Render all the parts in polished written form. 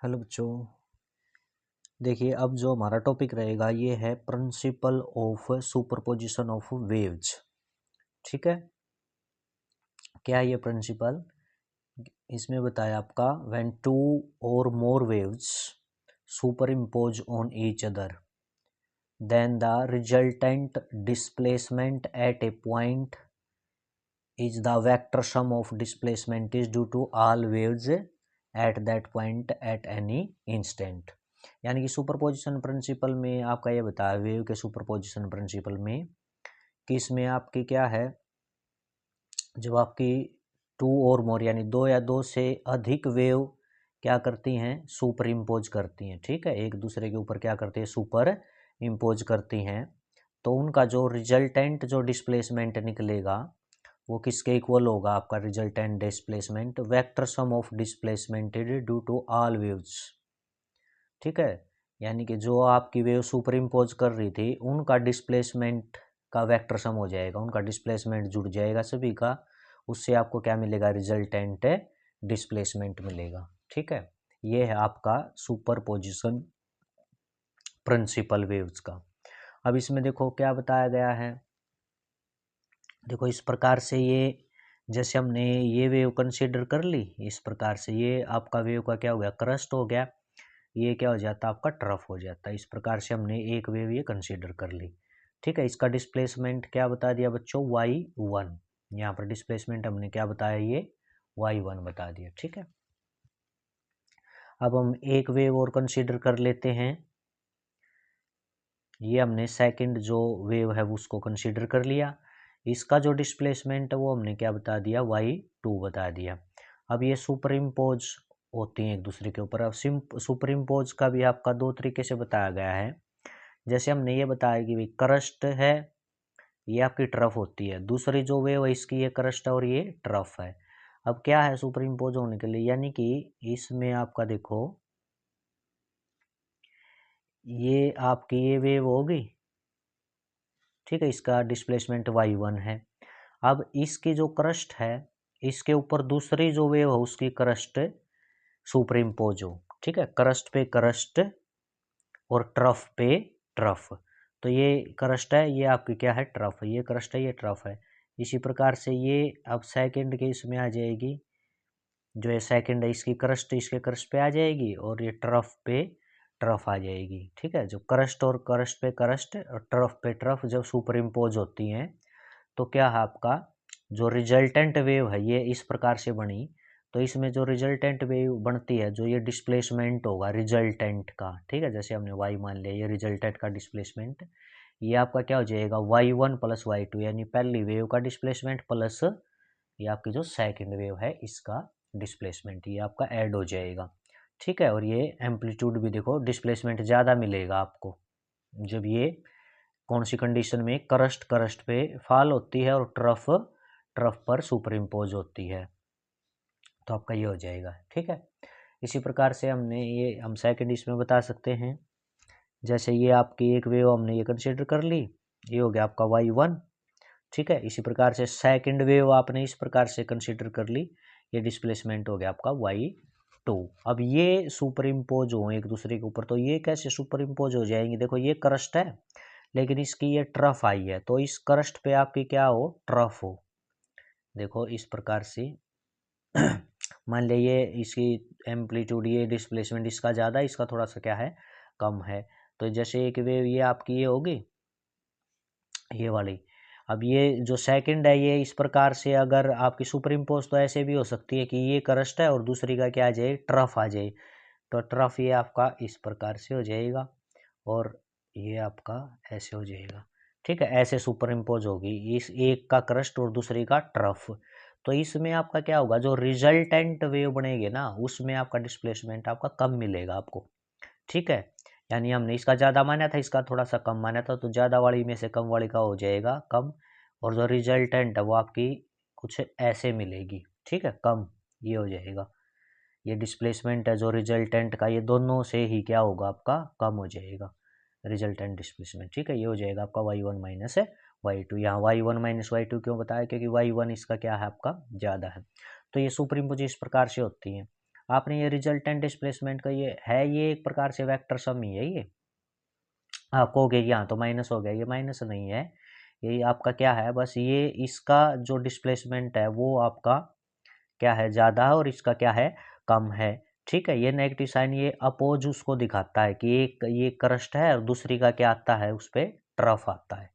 Hello बच्चों। देखिए, अब जो हमारा टॉपिक रहेगा ये है principle of superposition of waves. ठीक है, क्या है ये प्रिंसिपल? इसमें बताया आपका when two or more waves superimpose on each other then the resultant displacement at a point is the vector sum of displacement is due to all waves at that point at any instant। यानी कि superposition principle में आपका ये बताया wave के superposition principle में कि इसमें आपकी क्या है, जब आपकी टू और मोर यानी दो या दो से अधिक वेव क्या करती हैं, सुपर इम्पोज करती हैं। ठीक है, एक दूसरे के ऊपर क्या करती है, सुपर इम्पोज करती हैं, तो उनका जो रिजल्टेंट जो डिस्प्लेसमेंट निकलेगा वो किसके इक्वल होगा? आपका resultant displacement vector sum of displacement due to all waves. ठीक है, यानी कि जो आपकी वेव सुपर इम्पोज कर रही थी उनका डिस्प्लेसमेंट का वेक्टर सम हो जाएगा, उनका डिस्प्लेसमेंट जुड़ जाएगा सभी का, उससे आपको क्या मिलेगा? रिजल्टेंट डिस्प्लेसमेंट मिलेगा। ठीक है, ये है आपका सुपरपोजिशन प्रिंसिपल वेव्स का। अब इसमें देखो क्या बताया गया है। देखो इस प्रकार से ये जैसे हमने ये वेव कंसीडर कर ली, इस प्रकार से ये आपका वेव का क्या हो गया? क्रस्ट हो गया। ये क्या हो जाता है? आपका ट्रफ हो जाता है। इस प्रकार से हमने एक वेव ये कंसीडर कर ली। ठीक है, इसका डिस्प्लेसमेंट क्या बता दिया बच्चों? y1। यहाँ पर डिस्प्लेसमेंट हमने क्या बताया? ये y1 बता दिया। ठीक है, अब हम एक वेव और कंसीडर कर लेते हैं। ये हमने सेकंड जो वेव है उसको कंसीडर कर लिया। इसका जो डिस्प्लेसमेंट है वो हमने क्या बता दिया? y2 बता दिया। अब ये सुपर इम्पोज होती हैं एक दूसरे के ऊपर। अब सुपर इम्पोज का भी आपका दो तरीके से बताया गया है। जैसे हमने ये बताया कि भाई क्रस्ट है, ये आपकी ट्रफ होती है, दूसरी जो वेव है इसकी ये क्रस्ट है और ये ट्रफ है। अब क्या है सुपर इम्पोज होने के लिए, यानी कि इसमें आपका देखो ये आपकी ये वेव होगी। ठीक है, इसका डिस्प्लेसमेंट y1 है। अब इसकी जो क्रस्ट है इसके ऊपर दूसरी जो वेव है उसकी क्रस्ट सुपर इम्पोज हो। ठीक है, क्रस्ट पे क्रस्ट और ट्रफ पे ट्रफ। तो ये क्रस्ट है, ये आपकी क्या है? ट्रफ है। ये क्रस्ट है, ये ट्रफ है। इसी प्रकार से ये अब सेकंड के इसमें आ जाएगी। जो ये सेकंड है इसकी क्रस्ट इसके क्रस्ट पे आ जाएगी और ये ट्रफ पे ट्रफ आ जाएगी। ठीक है, जो क्रस्ट और क्रस्ट पे क्रस्ट और ट्रफ पे ट्रफ जब सुपर इम्पोज होती हैं तो क्या है? आपका जो रिजल्टेंट वेव है ये इस प्रकार से बनी। तो इसमें जो रिजल्टेंट वेव बनती है, जो ये डिस्प्लेसमेंट होगा रिजल्टेंट का, ठीक है, जैसे हमने y मान लिया, ये रिजल्टेंट का डिस्प्लेसमेंट, ये आपका क्या हो जाएगा? y1 प्लस y2, यानी पहली वेव का डिस्प्लेसमेंट प्लस ये आपकी जो सेकंड वेव है इसका डिस्प्लेसमेंट, ये आपका ऐड हो जाएगा। ठीक है, और ये एम्पलीट्यूड भी देखो डिस्प्लेसमेंट ज़्यादा मिलेगा आपको जब ये कौन सी कंडीशन में? क्रस्ट क्रस्ट पे फॉल होती है और ट्रफ ट्रफ पर सुपर इम्पोज होती है, तो आपका ये हो जाएगा। ठीक है, इसी प्रकार से हमने ये हम सेकंड इसमें बता सकते हैं। जैसे ये आपकी एक वेव हमने ये कंसिडर कर ली, ये हो गया आपका y1। ठीक है, इसी प्रकार से सेकंड वेव आपने इस प्रकार से कंसिडर कर ली, ये डिस्प्लेसमेंट हो गया आपका y2। अब ये सुपर इम्पोज हो एक दूसरे के ऊपर, तो ये कैसे सुपर इम्पोज हो जाएंगे? देखो ये क्रस्ट है लेकिन इसकी ये ट्रफ आई है, तो इस क्रस्ट पे आपकी क्या हो? ट्रफ हो। देखो इस प्रकार से मान लीजिए इसकी एम्पलीट्यूड ये डिस्प्लेसमेंट इसका ज़्यादा, इसका थोड़ा सा क्या है? कम है। तो जैसे एक वेव ये आपकी ये होगी, ये वाली। अब ये जो सेकंड है ये इस प्रकार से अगर आपकी सुपर इम्पोज तो ऐसे भी हो सकती है कि ये क्रस्ट है और दूसरी का क्या आ जाए? ट्रफ आ जाए। तो ट्रफ ये आपका इस प्रकार से हो जाएगा और ये आपका ऐसे हो जाएगा। ठीक है, ऐसे सुपर इम्पोज होगी इस एक का क्रस्ट और दूसरी का ट्रफ। तो इसमें आपका क्या होगा? जो रिजल्टेंट वेव बनेगी ना उसमें आपका डिस्प्लेसमेंट आपका कम मिलेगा आपको। ठीक है, यानी हमने इसका ज़्यादा माना था, इसका थोड़ा सा कम माना था, तो ज़्यादा वाली में से कम वाली का हो जाएगा कम, और जो रिजल्टेंट है वो आपकी कुछ ऐसे मिलेगी। ठीक है, कम ये हो जाएगा। ये डिस्प्लेसमेंट है जो रिजल्टेंट का, ये दोनों से ही क्या होगा? आपका कम हो जाएगा रिजल्टेंट डिस्प्लेसमेंट। ठीक है, ये हो जाएगा आपका y1 माइनस y2। यहाँ y1 माइनस y2 क्यों बताया? क्योंकि y1 इसका क्या है? आपका ज़्यादा है। तो ये सुपर इम्पोज इस प्रकार से होती हैं। आपने ये रिजल्टेंट डिस्प्लेसमेंट का ये एक प्रकार से वेक्टर सम ही है ये। आप कहोगे यहाँ तो माइनस हो गया, ये माइनस नहीं है, ये आपका क्या है, बस ये इसका जो डिस्प्लेसमेंट है वो आपका क्या है, ज़्यादा है और इसका क्या है, कम है। ठीक है, ये नेगेटिव साइन ये अपोज उसको दिखाता है कि एक ये क्रस्ट है और दूसरी का क्या आता है, उस पर ट्रफ आता है।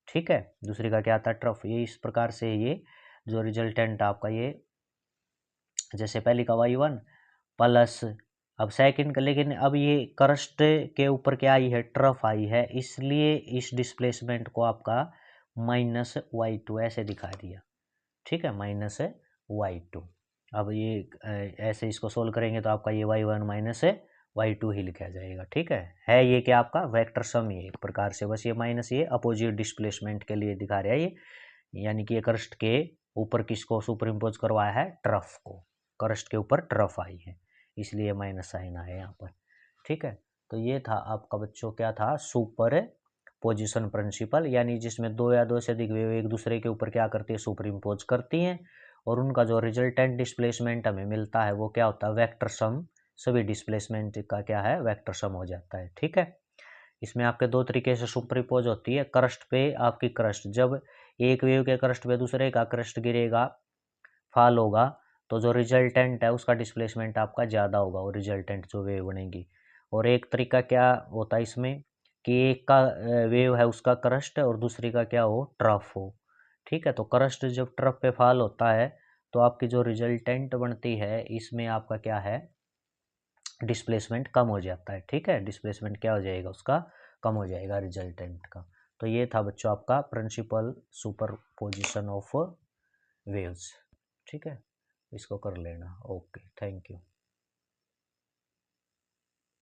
ठीक है, दूसरी का क्या आता है, ट्रफ। ये इस प्रकार से ये जो रिजल्टेंट आपका ये जैसे पहली का y1 प्लस अब सेकंड का, लेकिन अब ये क्रस्ट के ऊपर क्या आई है, ट्रफ आई है, इसलिए इस डिस्प्लेसमेंट को आपका -y2 ऐसे दिखा दिया। ठीक है, -y2। अब ये ऐसे इसको सोल्व करेंगे तो आपका ये y1 -y2 ही लिखा जाएगा। ठीक है ये क्या आपका वेक्टर सम ही है एक प्रकार से, बस ये माइनस ये अपोजिट डिस्प्लेसमेंट के लिए दिखा रहा है ये, यानी कि ये क्रस्ट के ऊपर किसको सुपर इम्पोज करवाया है, ट्रफ को, क्रस्ट के ऊपर ट्रफ आई है, इसलिए माइनस साइन आया यहाँ पर। ठीक है, तो ये था आपका बच्चों क्या था, सुपर पोजिशन प्रिंसिपल, यानी जिसमें दो या दो से अधिक वेव एक दूसरे के ऊपर क्या करती है, सुपर इम्पोज करती हैं, और उनका जो रिजल्टेंट डिस्प्लेसमेंट हमें मिलता है वो क्या होता है, वेक्टर सम, सभी डिस्प्लेसमेंट का क्या है, वेक्टर सम हो जाता है। ठीक है, इसमें आपके दो तरीके से सुपरइम्पोज होती है, क्रस्ट पे आपकी क्रस्ट, जब एक वेव के क्रस्ट पे दूसरे का क्रस्ट गिरेगा, फॉल होगा, तो जो रिजल्टेंट है उसका डिस्प्लेसमेंट आपका ज़्यादा होगा, और रिजल्टेंट जो वेव बनेगी। और एक तरीका क्या होता है इसमें कि एक का वेव है उसका क्रस्ट और दूसरी का क्या हो, ट्रफ हो। ठीक है, तो क्रस्ट जब ट्रफ पे फॉल होता है तो आपकी जो रिजल्टेंट बनती है इसमें आपका क्या है, डिस्प्लेसमेंट कम हो जाता है। ठीक है, डिस्प्लेसमेंट क्या हो जाएगा उसका, कम हो जाएगा रिजल्टेंट का। तो ये था बच्चों आपका principal superposition of waves. ठीक है, इसको कर लेना। Okay, thank you.